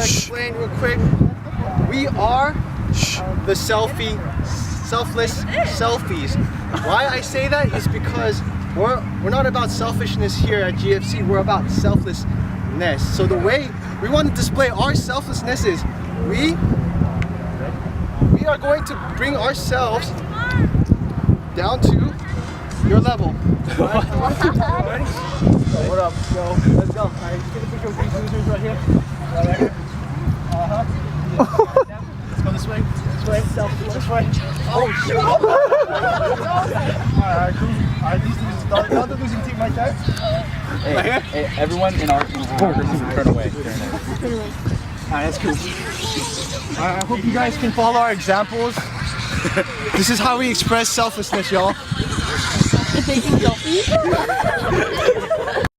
explain real quick. We are the selfless selfies. Why I say that is because we're not about selfishness here at GFC. We're about selflessness. So the way we want to display our selflessness is we are going to bring ourselves down to your level. Right? Ready? So what up, yo? Let's go. Alright, just get a picture of these losers right here. Right here. Let's go this way. This way. This way. Oh shit! Alright, cool. Alright, these losers. Not the losing team right there. Hey, everyone in our turn away. Alright, that's cool. I hope you guys can follow our examples. This is how we express selflessness, y'all. Taking selfies.